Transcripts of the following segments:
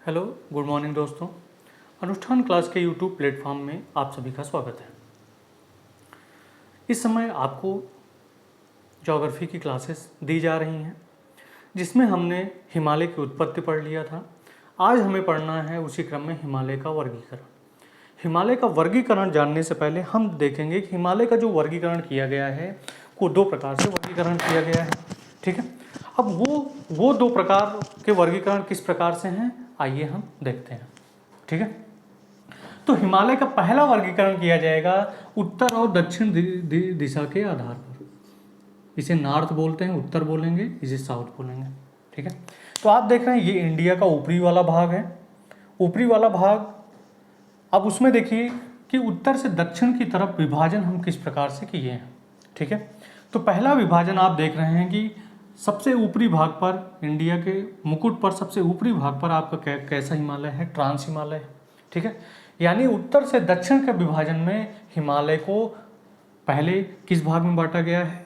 Hello, good morning दोस्तों। अनुष्ठान class के यूट्यूब प्लेटफॉर्म में आप सभी का स्वागत है। इस समय आपको ज्योग्राफी की क्लासेस दी जा रही हैं, जिसमें हमने हिमालय की उत्पत्ति पढ़ लिया था। आज हमें पढ़ना है उसी क्रम में हिमालय का वर्गीकरण। हिमालय का वर्गीकरण जानने से पहले हम देखेंगे कि हिमालय का जो वर्गीकरण किया गया है वो दो प्रकार से वर्गीकरण किया गया है। ठीक है, अब वो दो प्रकार के वर्गीकरण किस प्रकार से हैं, आइए हम देखते हैं। ठीक है, तो हिमालय का पहला वर्गीकरण किया जाएगा उत्तर और दक्षिण दिशा के आधार पर। इसे नॉर्थ बोलते हैं, उत्तर बोलेंगे, इसे साउथ बोलेंगे। ठीक है, तो आप देख रहे हैं ये इंडिया का ऊपरी वाला भाग है। ऊपरी वाला भाग, अब उसमें देखिए कि उत्तर से दक्षिण की तरफ विभाजन हम किस प्रकार से किए हैं। ठीक है, तो पहला विभाजन आप देख रहे हैं कि सबसे ऊपरी भाग पर, इंडिया के मुकुट पर सबसे ऊपरी भाग पर आपका कैसा हिमालय है, ट्रांस हिमालय है। ठीक है, यानी उत्तर से दक्षिण के विभाजन में हिमालय को पहले किस भाग में बांटा गया है,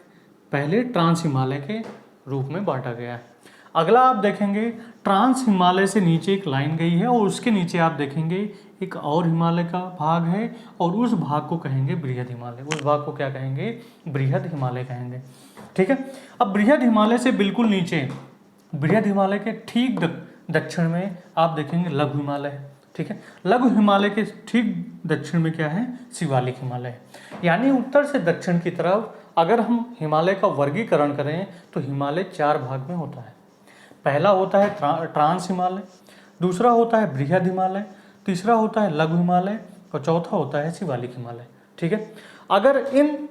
पहले ट्रांस हिमालय के रूप में बांटा गया है। अगला आप देखेंगे ट्रांस हिमालय से नीचे एक लाइन गई है और उसके नीचे आप देखेंगे एक और हिमालय का भाग है और उस भाग को कहेंगे बृहद हिमालय। उस भाग को क्या कहेंगे, बृहद हिमालय कहेंगे। ठीक है, अब बृहद हिमालय से बिल्कुल नीचे, बृहद हिमालय के ठीक दक्षिण में आप देखेंगे लघु हिमालय है। ठीक है, लघु हिमालय के ठीक दक्षिण में क्या है, शिवालिक हिमालय है। यानी उत्तर से दक्षिण की तरफ अगर हम हिमालय का वर्गीकरण करें तो हिमालय चार भाग में होता है। पहला होता है ट्रांस हिमालय, दूसरा होता है बृहद हिमालय, तीसरा होता है लघु हिमालय और चौथा होता है शिवालिक हिमालय। ठीक है, अगर इन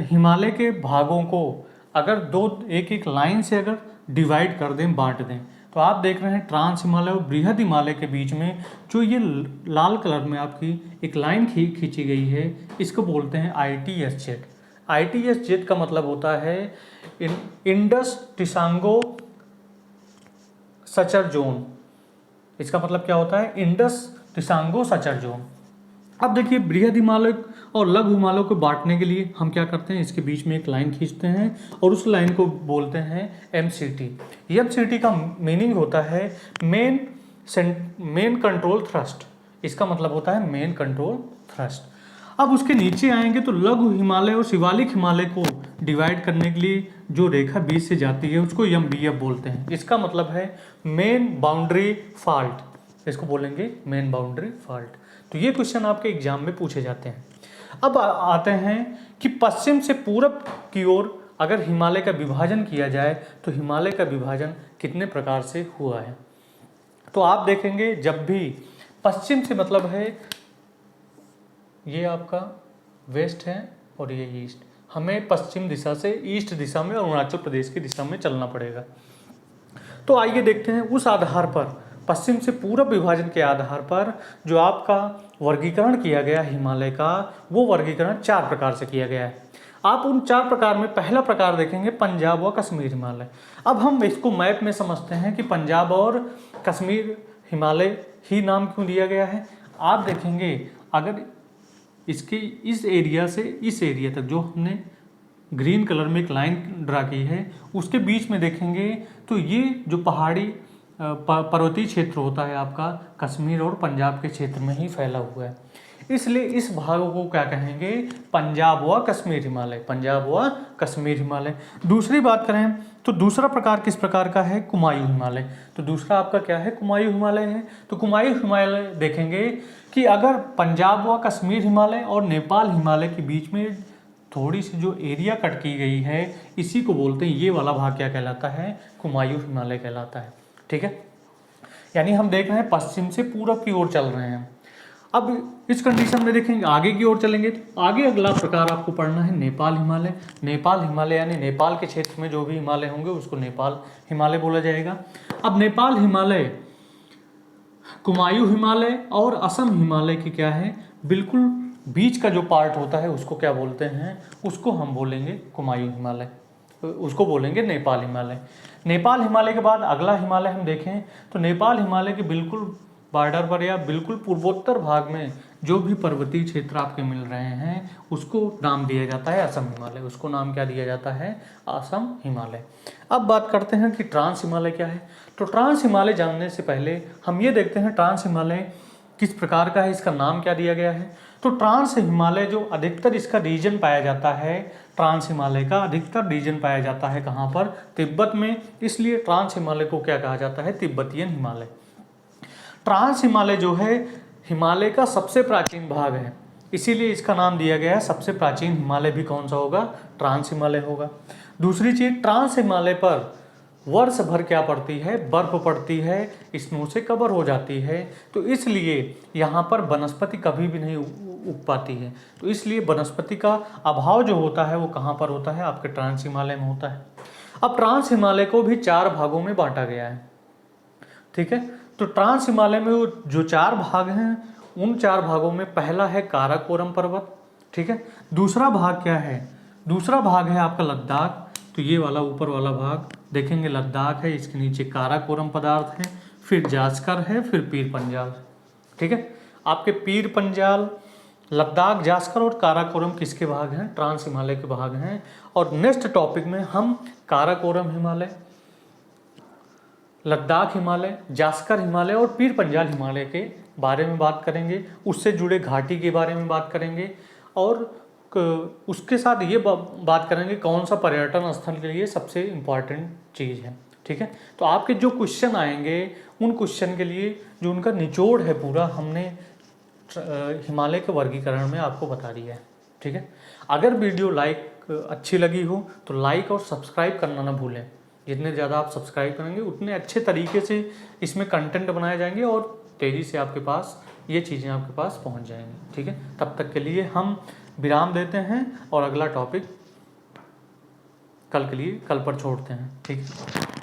हिमालय के भागों को अगर दो एक एक लाइन से अगर डिवाइड कर दें, बांट दें, तो आप देख रहे हैं ट्रांस हिमालय और बृहद हिमालय के बीच में जो ये लाल कलर में आपकी एक लाइन खींची गई है, इसको बोलते हैं ITS-Z। ITS-Z का मतलब होता है इंडस टिसांगो सचर जोन। इसका मतलब क्या होता है, इंडस टिसांगो सचर जोन। अब देखिए बृहद हिमालय और लघु हिमालय को बांटने के लिए हम क्या करते हैं, इसके बीच में एक लाइन खींचते हैं और उस लाइन को बोलते हैं MCT। MCT का मीनिंग होता है मेन कंट्रोल थ्रस्ट। इसका मतलब होता है मेन कंट्रोल थ्रस्ट। अब उसके नीचे आएंगे तो लघु हिमालय और शिवालिक हिमालय को डिवाइड करने के लिए जो रेखा बीच से जाती है उसको MBF बोलते हैं। इसका मतलब है मेन बाउंड्री फॉल्ट। इसको बोलेंगे मेन बाउंड्री फॉल्ट। तो ये क्वेश्चन आपके एग्जाम में पूछे जाते हैं। अब आते हैं कि पश्चिम से पूरब की ओर अगर हिमालय का विभाजन किया जाए तो हिमालय का विभाजन कितने प्रकार से हुआ है। तो आप देखेंगे जब भी पश्चिम से मतलब है, ये आपका वेस्ट है और ये ईस्ट, हमें पश्चिम दिशा से ईस्ट दिशा में और अरुणाचल प्रदेश की दिशा में चलना पड़ेगा। तो आइए देखते हैं उस आधार पर, पश्चिम से पूरब विभाजन के आधार पर जो आपका वर्गीकरण किया गया हिमालय का, वो वर्गीकरण चार प्रकार से किया गया है। आप उन चार प्रकार में पहला प्रकार देखेंगे पंजाब व कश्मीर हिमालय। अब हम इसको मैप में समझते हैं कि पंजाब और कश्मीर हिमालय ही नाम क्यों दिया गया है। आप देखेंगे अगर इसके इस एरिया से इस एरिया तक जो हमने ग्रीन कलर में एक लाइन ड्रा की है, उसके बीच में देखेंगे तो ये जो पहाड़ी पर्वतीय क्षेत्र होता है आपका कश्मीर और पंजाब के क्षेत्र में ही फैला हुआ है। इसलिए इस भाग को क्या कहेंगे, पंजाब व कश्मीर हिमालय, पंजाब व कश्मीर हिमालय। दूसरी बात करें तो दूसरा प्रकार किस प्रकार का है, कुमायूं हिमालय। तो दूसरा आपका क्या है, कुमायूं हिमालय है। तो कुमायूं हिमालय देखेंगे कि अगर पंजाब व कश्मीर हिमालय और नेपाल हिमालय के बीच में थोड़ी सी जो एरिया कट की गई है, इसी को बोलते हैं, ये वाला भाग क्या कहलाता है, कुमायूं हिमालय कहलाता है। ठीक है, यानी हम देख रहे हैं पश्चिम से पूरब की ओर चल रहे हैं। अब इस कंडीशन में देखेंगे आगे की ओर चलेंगे तो आगे अगला प्रकार आपको पढ़ना है नेपाल हिमालय। नेपाल हिमालय यानी नेपाल के क्षेत्र में जो भी हिमालय होंगे उसको नेपाल हिमालय बोला जाएगा। अब नेपाल हिमालय, कुमायूं हिमालय और असम हिमालय की क्या है, बिल्कुल बीच का जो पार्ट होता है उसको क्या बोलते हैं, उसको हम बोलेंगे कुमायूं हिमालय, उसको बोलेंगे नेपाल हिमालय। नेपाल हिमालय के बाद अगला हिमालय हम देखें तो नेपाल हिमालय के बिल्कुल बॉर्डर पर या बिल्कुल पूर्वोत्तर भाग में जो भी पर्वतीय क्षेत्र आपके मिल रहे हैं उसको नाम दिया जाता है असम हिमालय। उसको नाम क्या दिया जाता है? असम हिमालय। अब बात करते हैं कि ट्रांस हिमालय क्या है। तो ट्रांस हिमालय जानने से पहले हम ये देखते हैं ट्रांस हिमालय किस प्रकार का है, इसका नाम क्या दिया गया है। तो ट्रांस हिमालय जो अधिकतर इसका रीजन पाया जाता है, ट्रांस हिमालय का अधिकतर रीजन पाया जाता है कहाँ पर? तिब्बत में। इसलिए ट्रांस हिमालय को क्या कहा जाता है? तिब्बतियन हिमालय। ट्रांस हिमालय जो है हिमालय का सबसे प्राचीन भाग है, इसीलिए इसका नाम दिया गया है। सबसे प्राचीन हिमालय भी कौन सा होगा? ट्रांस हिमालय होगा। दूसरी चीज, ट्रांस हिमालय पर वर्ष भर क्या पड़ती है? बर्फ पड़ती है, स्नो से कवर हो जाती है। तो इसलिए यहाँ पर वनस्पति कभी भी नहीं उग पाती है। तो इसलिए वनस्पति का अभाव जो होता है वो कहाँ पर होता है? आपके ट्रांस हिमालय में होता है। अब ट्रांस हिमालय को भी 4 भागों में बांटा गया है, ठीक है। तो ट्रांस हिमालय में जो 4 भाग हैं, उन 4 भागों में पहला है काराकोरम पर्वत, ठीक है। दूसरा भाग क्या है? दूसरा भाग है आपका लद्दाख। तो ये वाला ऊपर वाला भाग देखेंगे लद्दाख है, इसके नीचे काराकोरम पदार्थ है, फिर जास्कर है, फिर पीर पंजाल, ठीक है। आपके पीर पंजाल, लद्दाख, जास्कर और काराकोरम किसके भाग हैं? ट्रांस हिमालय के भाग हैं। और नेक्स्ट टॉपिक में हम काराकोरम हिमालय, लद्दाख हिमालय, जास्कर हिमालय और पीर पंजाल हिमालय के बारे में बात करेंगे, उससे जुड़े घाटी के बारे में बात करेंगे और उसके साथ ये बात करेंगे कौन सा पर्यटन स्थल के लिए सबसे इम्पॉर्टेंट चीज़ है, ठीक है। तो आपके जो क्वेश्चन आएंगे उन क्वेश्चन के लिए जो उनका निचोड़ है पूरा हमने हिमालय के वर्गीकरण में आपको बता दिया है, ठीक है। अगर वीडियो अच्छी लगी हो तो लाइक और सब्सक्राइब करना ना भूलें। जितने ज़्यादा आप सब्सक्राइब करेंगे उतने अच्छे तरीके से इसमें कंटेंट बनाए जाएंगे और तेज़ी से आपके पास ये चीज़ें आपके पास पहुंच जाएंगी, ठीक है। तब तक के लिए हम विराम देते हैं और अगला टॉपिक कल के लिए कल पर छोड़ते हैं, ठीक है।